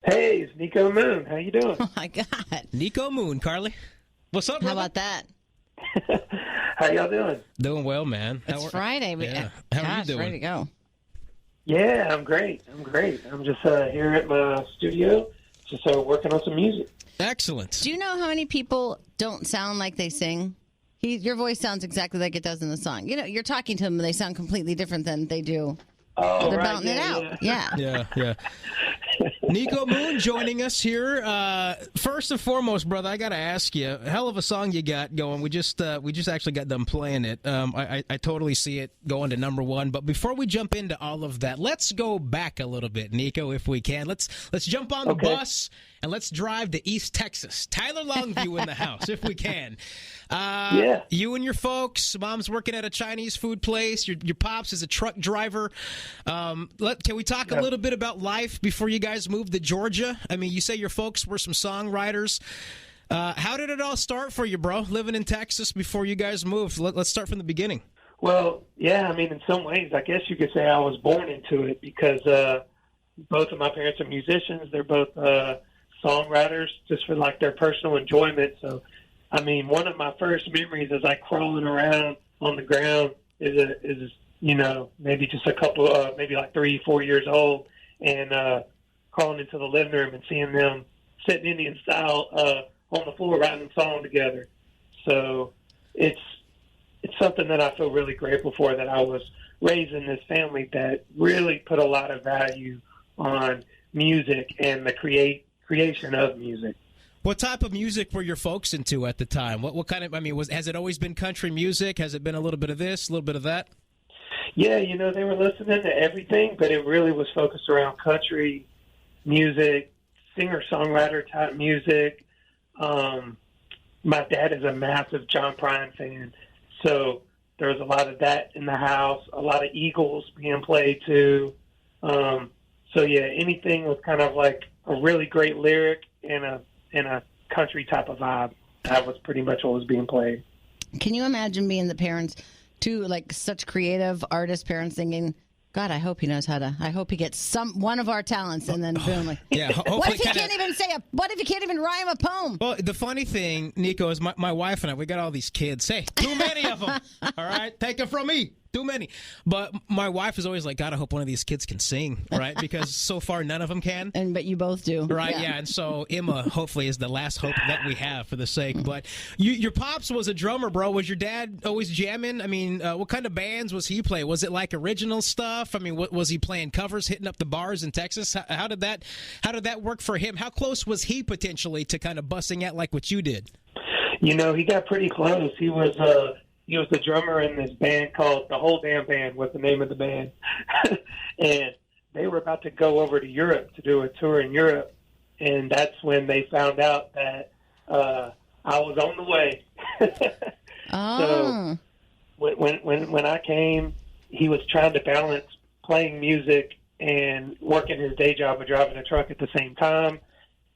Hey, it's Niko Moon. How you doing? Oh my God. Niko Moon, Carly. What's up, How brother? about that? How y'all doing? Doing well, man. It's Friday. Yeah. How are you doing? Ready to go. Yeah, I'm great. I'm just here at my studio, just working on some music. Excellent. Do you know how many people don't sound like they sing? Your voice sounds exactly like it does in the song. You know, you're talking to them, and they sound completely different than they do. Oh, They're right, belting it out. Yeah. Yeah. Niko Moon joining us here. First and foremost, brother, I got to ask you, hell of a song you got going. We just actually got done playing it. I totally see it going to number one. But before we jump into all of that, let's go back a little bit, Niko, if we can. Let's jump on the bus and let's drive to East Texas. Tyler Longview in the house, if we can. Yeah. You and your folks. Mom's working at a Chinese food place. Your pops is a truck driver. Can we talk a little bit about life before you guys moved to Georgia? I mean, you say your folks were some songwriters. How did it all start for you, bro, living in Texas before you guys moved? Let's start from the beginning. Well, yeah, I mean, in some ways, I guess you could say I was born into it because both of my parents are musicians. They're both songwriters just for, like, their personal enjoyment. So, I mean, one of my first memories is, like, crawling around on the ground is maybe just a couple, maybe like 3-4 years old, and crawling into the living room and seeing them sitting Indian style on the floor writing a song together. So it's something that I feel really grateful for, that I was raised in this family that really put a lot of value on music and the creation of music. What type of music were your folks into at the time? What kind of, I mean, has it always been country music? Has it been a little bit of this, a little bit of that? Yeah, they were listening to everything, but it really was focused around country music, singer-songwriter type music. My dad is a massive John Prine fan, so there was a lot of that in the house, a lot of Eagles being played too. So yeah, anything with kind of like a really great lyric and a country type of vibe, that was pretty much what was being played. Can you imagine being the parents, two like such creative artist parents, thinking, God, I hope he knows how to. I hope he gets one of our talents, and then boom, like, yeah. What if he can't even what if he can't even rhyme a poem? Well, the funny thing, Niko, is my wife and I, we got all these kids. Hey, too many of them. All right, take it from me. Too many. But my wife is always like, God, I hope one of these kids can sing, right? Because so far none of them can. But you both do. Right, yeah. And so Emma, hopefully, is the last hope that we have for the sake. But your pops was a drummer, bro. Was your dad always jamming? I mean, what kind of bands was he playing? Was it like original stuff? I mean, was he playing covers, hitting up the bars in Texas? How did that work for him? How close was he potentially to kind of busting out like what you did? He got pretty close. He was the drummer in this band called The Whole Damn Band, was the name of the band. And they were about to go over to Europe to do a tour in Europe. And that's when they found out that I was on the way. Oh. So when I came, he was trying to balance playing music and working his day job of driving a truck at the same time.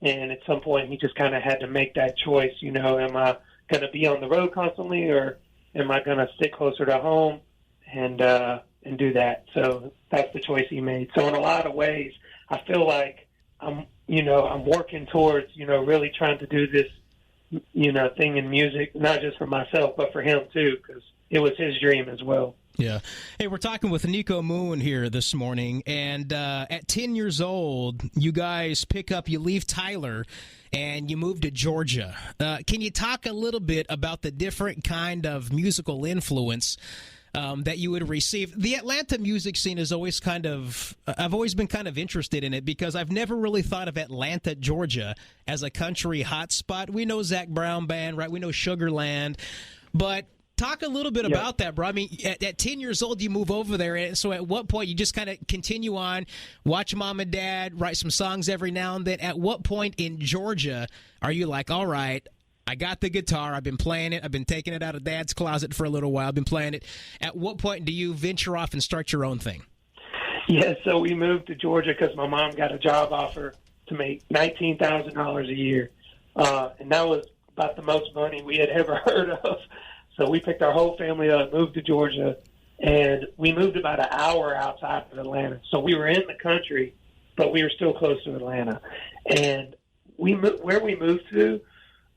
And at some point, he just kind of had to make that choice. Am I going to be on the road constantly, or am I going to stick closer to home and do that? So that's the choice he made. So in a lot of ways, I feel like I'm working towards, really trying to do this, thing in music, not just for myself, but for him too, because it was his dream as well. Yeah. Hey, we're talking with Niko Moon here this morning, and at 10 years old, you guys you leave Tyler, and you move to Georgia. Can you talk a little bit about the different kind of musical influence that you would receive? The Atlanta music scene is always I've always been kind of interested in it, because I've never really thought of Atlanta, Georgia as a country hotspot. We know Zac Brown Band, right? We know Sugarland, but talk a little bit about that, bro. I mean, at 10 years old, you move over there, and so at what point you just kind of continue on, watch mom and dad, write some songs every now and then. At what point in Georgia are you like, all right, I got the guitar, I've been playing it, I've been taking it out of dad's closet for a little while, I've been playing it. At what point do you venture off and start your own thing? Yeah, so we moved to Georgia because my mom got a job offer to make $19,000 a year. And that was about the most money we had ever heard of. So we picked our whole family up, moved to Georgia, and we moved about an hour outside of Atlanta. So we were in the country, but we were still close to Atlanta. And where we moved to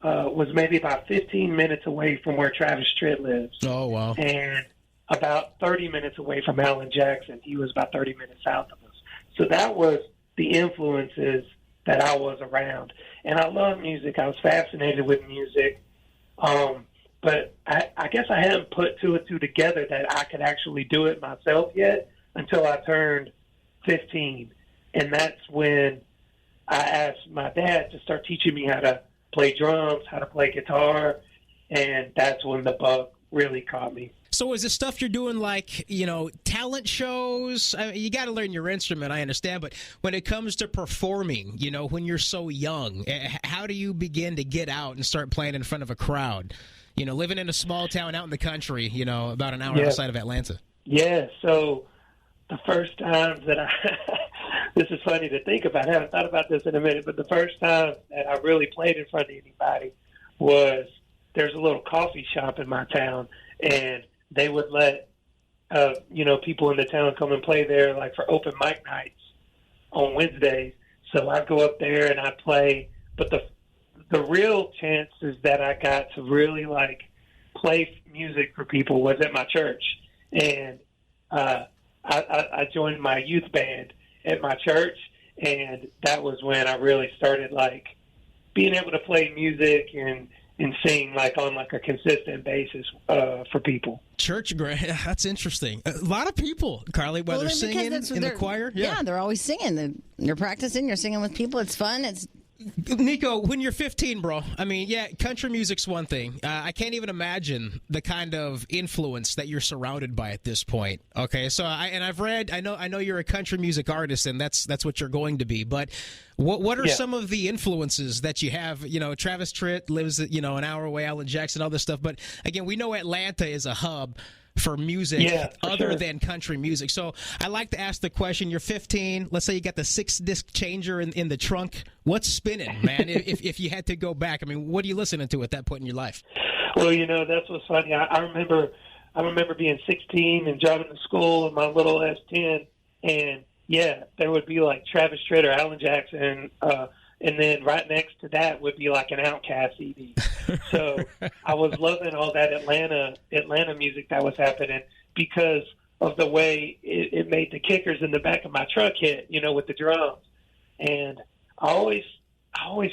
was maybe about 15 minutes away from where Travis Tritt lives. Oh, wow. And about 30 minutes away from Alan Jackson. He was about 30 minutes south of us. So that was the influences that I was around. And I love music. I was fascinated with music. But I guess I hadn't put two and two together that I could actually do it myself yet until I turned 15. And that's when I asked my dad to start teaching me how to play drums, how to play guitar, and that's when the bug really caught me. So is this stuff you're doing like, talent shows? I mean, you got to learn your instrument, I understand, but when it comes to performing, when you're so young, how do you begin to get out and start playing in front of a crowd? Living in a small town out in the country, about an hour outside of Atlanta. Yeah, so the first time that this is funny to think about. I haven't thought about this in a minute, but the first time that I really played in front of anybody was there's a little coffee shop in my town, and they would let, people in the town come and play there, like for open mic nights on Wednesdays. So I'd go up there and I'd play, but the real chances that I got to really play music for people was at my church. And I joined my youth band at my church, and that was when I really started being able to play music and sing on a consistent basis for people. Church, that's interesting. A lot of people, Carly, whether singing in the choir. Yeah, they're always singing. You're practicing, you're singing with people. It's fun. Niko, when you're 15, bro, country music's one thing. I can't even imagine the kind of influence that you're surrounded by at this point. Okay, so I've read, I know you're a country music artist, and that's what you're going to be. But what are some of the influences that you have? Travis Tritt lives an hour away, Alan Jackson, all this stuff. But again, we know Atlanta is a hub for music other than country music. So I like to ask the question, you're 15, let's say you got the 6-disc changer in the trunk. What's spinning, man, if you had to go back? What are you listening to at that point in your life? Well, that's what's funny. I remember being 16 and driving to school in my little S10, and there would be Travis Tritt or Alan Jackson, and then right next to that would be an Outkast CD. So I was loving all that Atlanta music that was happening because of the way it made the kickers in the back of my truck hit, with the drums. And I always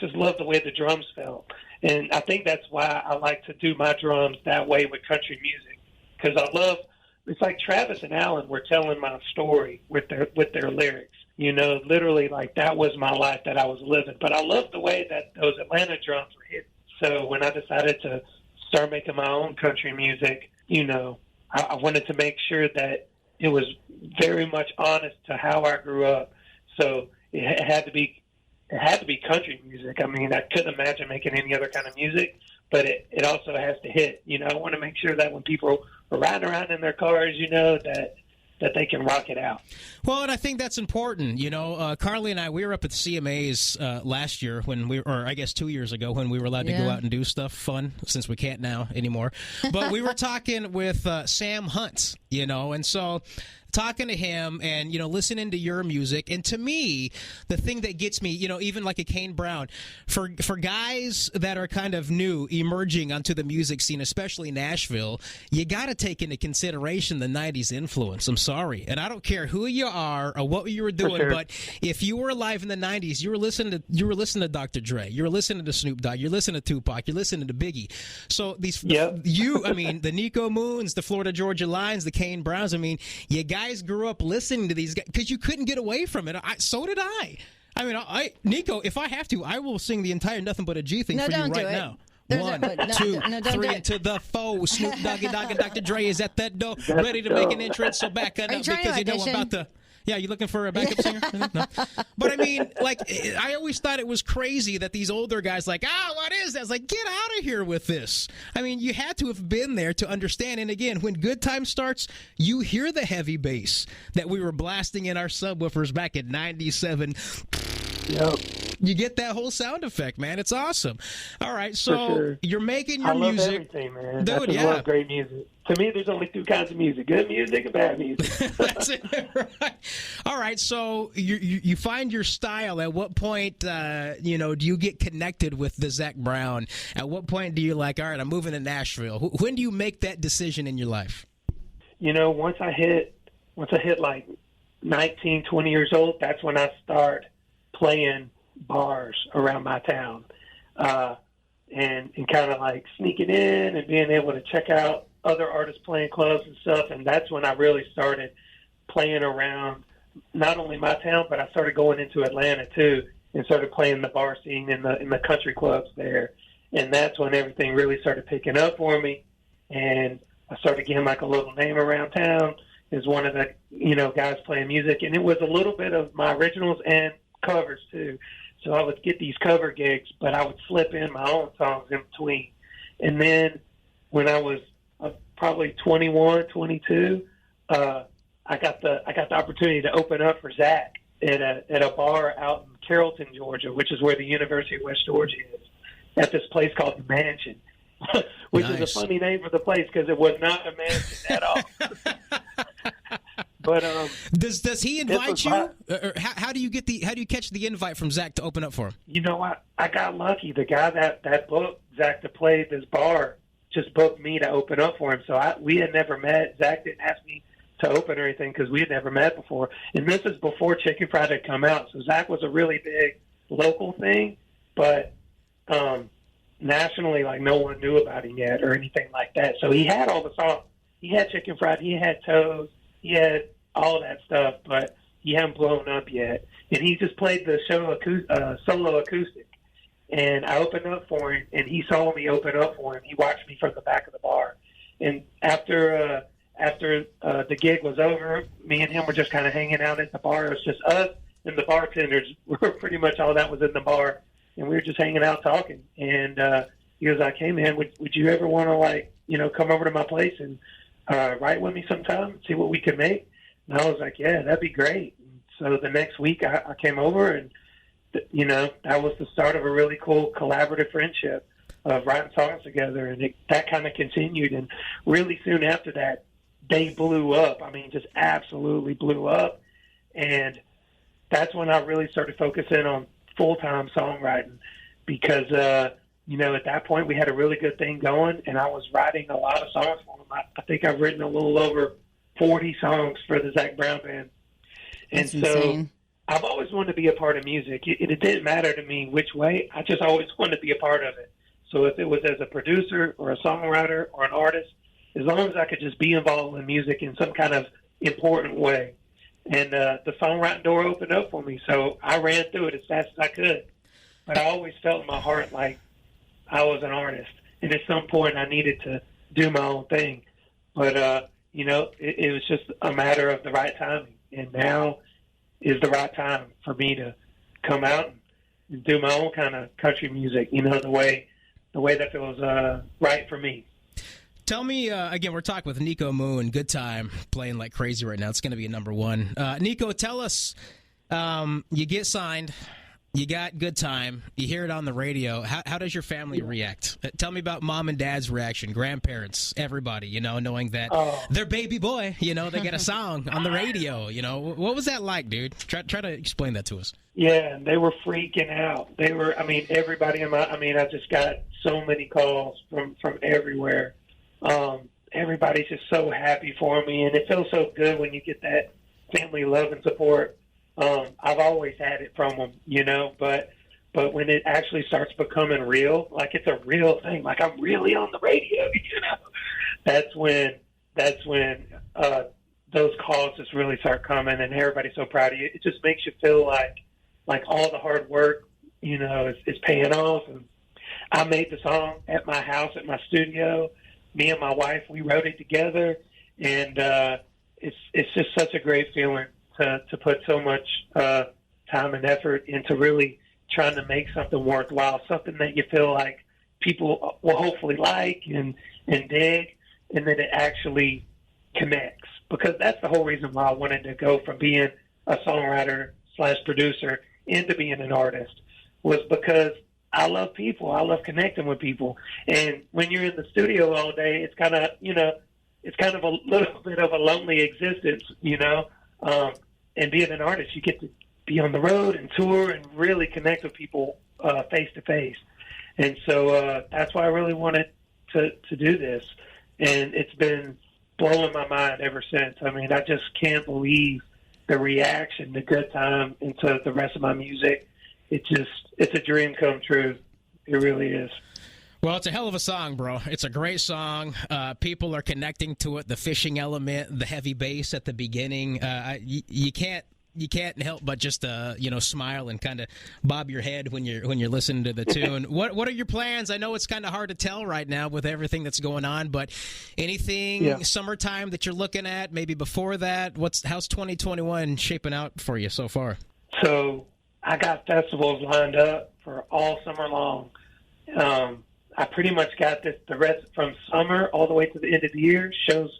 just loved the way the drums felt. And I think that's why I like to do my drums that way with country music, because it's like Travis and Alan were telling my story with their lyrics. Literally that was my life that I was living. But I loved the way that those Atlanta drums were hit. So when I decided to start making my own country music, I wanted to make sure that it was very much honest to how I grew up. So it had to be country music. I couldn't imagine making any other kind of music, but it also has to hit. I want to make sure that when people are riding around in their cars, that they can rock it out. Well, and I think that's important. Carly and I, we were up at the CMAs last year or I guess 2 years ago when we were allowed to go out and do stuff fun, since we can't now anymore. But we were talking with Sam Hunt, and so talking to him and, listening to your music. And to me, the thing that gets me, even like a Kane Brown, for guys that are kind of new, emerging onto the music scene, especially Nashville, you got to take into consideration the 90s influence. I'm sorry. And I don't care who you are or what you were doing, but if you were alive in the 90s, you were listening to Dr. Dre, you were listening to Snoop Dogg, you're listening to Tupac, you're listening to Biggie. So the Niko Moons, the Florida Georgia Lines, the Kane Browns, you guys grew up listening to these guys because you couldn't get away from it. So did I. Niko, if I have to, I will sing the entire Nothing But a G thing for you right now. One, two, three, and to the foe. Snoop Doggy Dogg and Dr. Dre is at that door, ready to make an entrance. So back it up because I'm about to. Yeah, you looking for a backup singer? No. But I always thought it was crazy that these older guys what is that? It's get out of here with this. You had to have been there to understand. And again, when Good Time starts, you hear the heavy bass that we were blasting in our subwoofers back in '97. Yep. You get that whole sound effect, man. It's awesome. All right, so sure. you're making your I love music. everything, man. Dude, I just love great music. To me, there's only two kinds of music: good music and bad music. That's it, right? All right, so you find your style. At what point, do you get connected with the Zac Brown? At what point do you like, all right, I'm moving to Nashville? When do you make that decision in your life? Once I hit like 19, 20 years old, that's when I start playing bars around my town, and kind of like sneaking in and being able to check out other artists playing clubs and stuff. And that's when I really started playing around not only my town, but I started going into Atlanta too and started playing the bar scene in the country clubs there. And that's when everything really started picking up for me. And I started getting like a little name around town as one of the, guys playing music. And it was a little bit of my originals and covers too. So I would get these cover gigs, but I would slip in my own songs in between. And then when I was probably 21, 22, I got the opportunity to open up for Zac at a bar out in Carrollton, Georgia, which is where the University of West Georgia is, at this place called The Mansion, which is a funny name for the place because it was not a mansion at all. But does he invite you? Or how do you catch the invite from Zac to open up for him? I got lucky. The guy that booked Zac to play this bar just booked me to open up for him. So we had never met. Zac didn't ask me to open or anything because we had never met before. And this is before Chicken Fried had come out. So Zac was a really big local thing, but nationally, like, no one knew about him yet or anything like that. So he had all the songs. He had Chicken Fried. He had Toes. He had all that stuff, but he hadn't blown up yet. And he just played the show solo acoustic. And I opened up for him, and he saw me open up for him. He watched me from the back of the bar. And after the gig was over, me and him were just kind of hanging out at the bar. It was just us and the bartenders were pretty much all that was in the bar. And we were just hanging out talking. And he was like, hey, man, would you ever want to, come over to my place and write with me sometime, see what we could make? And I was like, yeah, that'd be great. And so the next week I came over, and, that was the start of a really cool collaborative friendship of writing songs together. And that kind of continued. And really soon after that, they blew up. I mean, just absolutely blew up. And that's when I really started focusing on full-time songwriting because, at that point we had a really good thing going, and I was writing a lot of songs for them. I think I've written a little over 40 songs for the Zac Brown Band. That's and so insane. I've always wanted to be a part of music. It didn't matter to me which way. I just always wanted to be a part of it. So if it was as a producer or a songwriter or an artist, as long as I could just be involved in music in some kind of important way. And the songwriting door opened up for me, so I ran through it as fast as I could. But I always felt in my heart like I was an artist, and at some point I needed to do my own thing. But, it was just a matter of the right timing, and now is the right time for me to come out and do my own kind of country music, the way that feels right for me. Tell me, again, we're talking with Niko Moon. Good time, playing like crazy right now. It's going to be a number one. Niko, tell us, you get signed, you got Good Time, you hear it on the radio. How does your family react? Tell me about mom and dad's reaction, grandparents, everybody, knowing that their baby boy, they get a song on the radio. What was that like, dude? Try to explain that to us. Yeah, they were freaking out. They were, everybody I just got so many calls from everywhere. Everybody's just so happy for me, and it feels so good when you get that family love and support. I've always had it from them, but when it actually starts becoming real, like it's a real thing, like I'm really on the radio, that's when those calls just really start coming, and everybody's so proud of you. It just makes you feel like all the hard work, is paying off. And I made the song at my house, at my studio. Me and my wife, we wrote it together, and it's just such a great feeling to put so much time and effort into really trying to make something worthwhile, something that you feel like people will hopefully like and dig, and that it actually connects. Because that's the whole reason why I wanted to go from being a songwriter /producer into being an artist, was because I love people. I love connecting with people. And when you're in the studio all day, it's kind of, it's kind of a little bit of a lonely existence, and being an artist, you get to be on the road and tour and really connect with people face to face. And so that's why I really wanted to do this. And it's been blowing my mind ever since. I mean, I just can't believe the reaction, the good time into the rest of my music. It's a dream come true. It really is. Well, it's a hell of a song, bro. It's a great song. People are connecting to it. The fishing element, the heavy bass at the beginning. You can't help but just smile and kind of bob your head when you're listening to the tune. What are your plans? I know it's kind of hard to tell right now with everything that's going on, but anything summertime that you're looking at? Maybe before that. How's 2021 shaping out for you so far? So I got festivals lined up for all summer long. I pretty much got the rest from summer all the way to the end of the year. Shows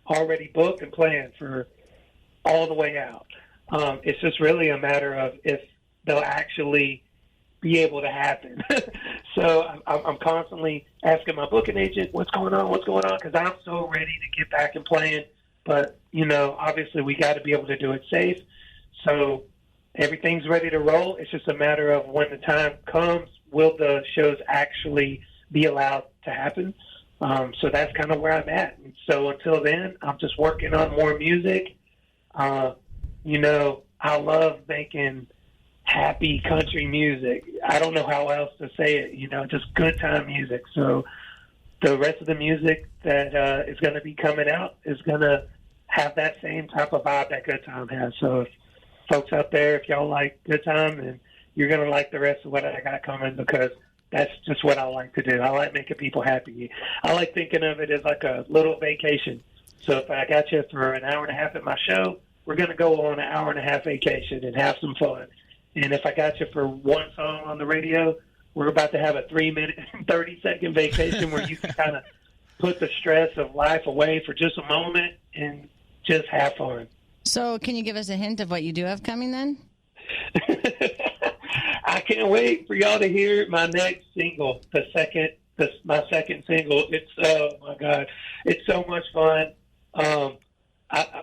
already booked and planned for all the way out. It's just really a matter of if they'll actually be able to happen. So I'm constantly asking my booking agent, what's going on? Because I'm so ready to get back and playing. But, obviously we got to be able to do it safe. So everything's ready to roll. It's just a matter of when the time comes, will the shows actually be allowed to happen? So that's kind of where I'm at. And so until then, I'm just working on more music. I love making happy country music. I don't know how else to say it, just good time music. So the rest of the music that is going to be coming out is going to have that same type of vibe that Good Time has. So if folks out there, if y'all like Good Time, then you're going to like the rest of what I got coming, because that's just what I like to do. I like making people happy. I like thinking of it as like a little vacation. So if I got you for an hour and a half at my show, we're going to go on an hour and a half vacation and have some fun. And if I got you for one song on the radio, we're about to have a 3-minute, 30-second vacation where you can kind of put the stress of life away for just a moment and just have fun. So can you give us a hint of what you do have coming then? I can't wait for y'all to hear my next single, my second single. It's, oh my God, it's so much fun.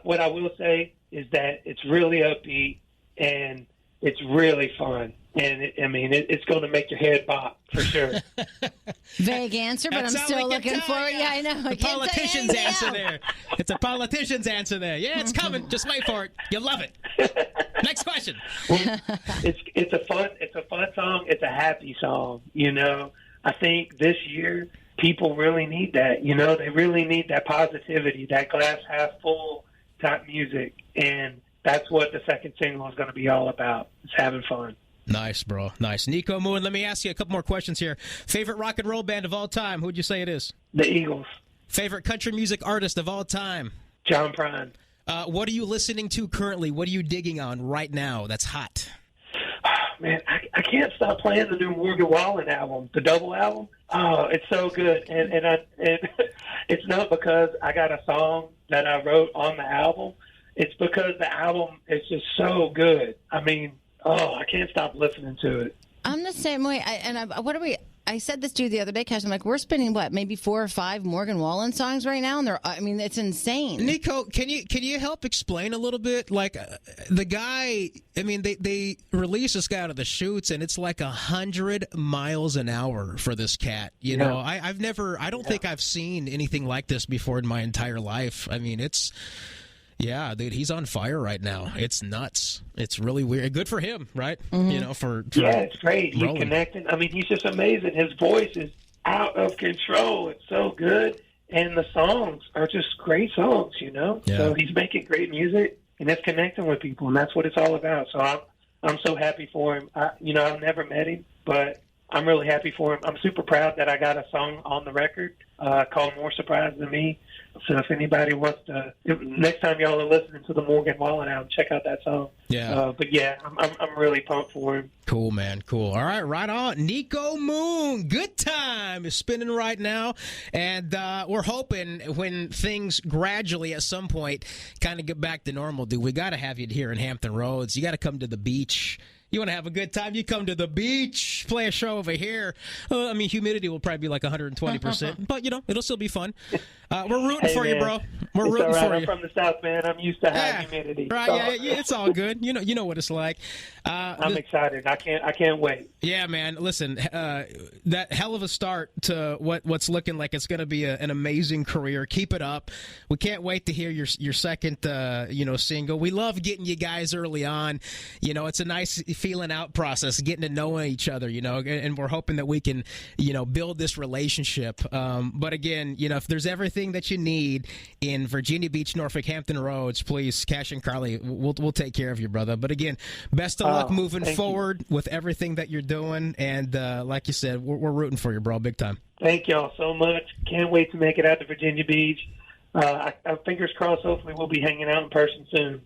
What I will say is that it's really upbeat and it's really fun. And it's going to make your head bop for sure. Vague answer, but I'm still looking forward. Yeah, I know. The politician's answer there. It's a politician's answer there. Yeah, it's coming. Just wait for it. You'll love it. Next question. Well, it's a fun song. It's a happy song. I think this year people really need that. They really need that positivity, that glass half full type music, and that's what the second single is going to be all about. It's having fun. Nice, bro. Nice. Niko Moon, let me ask you a couple more questions here. Favorite rock and roll band of all time? Who would you say it is? The Eagles. Favorite country music artist of all time? John Prine. What are you listening to currently? What are you digging on right now that's hot? Man, I can't stop playing the new Morgan Wallen album, the double album. Oh, it's so good. And it's not because I got a song that I wrote on the album. It's because the album is just so good. I can't stop listening to it. I'm the same way. I said this to you the other day, Cash. I'm like, we're spinning maybe 4 or 5 Morgan Wallen songs right now, and it's insane. Niko, can you help explain a little bit? Like the guy, they release this guy out of the chutes, and it's like 100 miles an hour for this cat. I don't think I've seen anything like this before in my entire life. Yeah, dude, he's on fire right now. It's nuts. It's really weird. Good for him, right? Mm-hmm. For it's great. He's connecting. He's just amazing. His voice is out of control. It's so good, and the songs are just great songs. Yeah. So he's making great music, and it's connecting with people, and that's what it's all about. So I'm so happy for him. I've never met him, but I'm really happy for him. I'm super proud that I got a song on the record called More Surprised Than Me. So if anybody wants to, next time y'all are listening to the Morgan Wallen album, check out that song. Yeah. I'm really pumped for him. Cool, man. Cool. All right, right on. Niko Moon, Good Time is spinning right now. And we're hoping when things gradually at some point kind of get back to normal, dude, we got to have you here in Hampton Roads. You got to come to the beach. You want to have a good time? You come to the beach, play a show over here. I mean, humidity will probably be like 120%, but, it'll still be fun. We're rooting for you, bro. We're rooting for you. I'm from the South, man. I'm used to high humidity. Right, yeah, it's all good. You know what it's like. I'm excited. I can't wait. Yeah, man. Listen, that hell of a start to what's looking like it's going to be an amazing career. Keep it up. We can't wait to hear your second, single. We love getting you guys early on. It's a nice feeling out process, getting to know each other. And we're hoping that we can, build this relationship. But again, if there's everything that you need in Virginia Beach, Norfolk, Hampton Roads, please, Cash and Carly, we'll take care of you, brother. But again, best of luck moving forward with everything that you're doing. And like you said, we're rooting for you, bro, big time. Thank y'all so much. Can't wait to make it out to Virginia Beach. Fingers crossed, hopefully we'll be hanging out in person soon.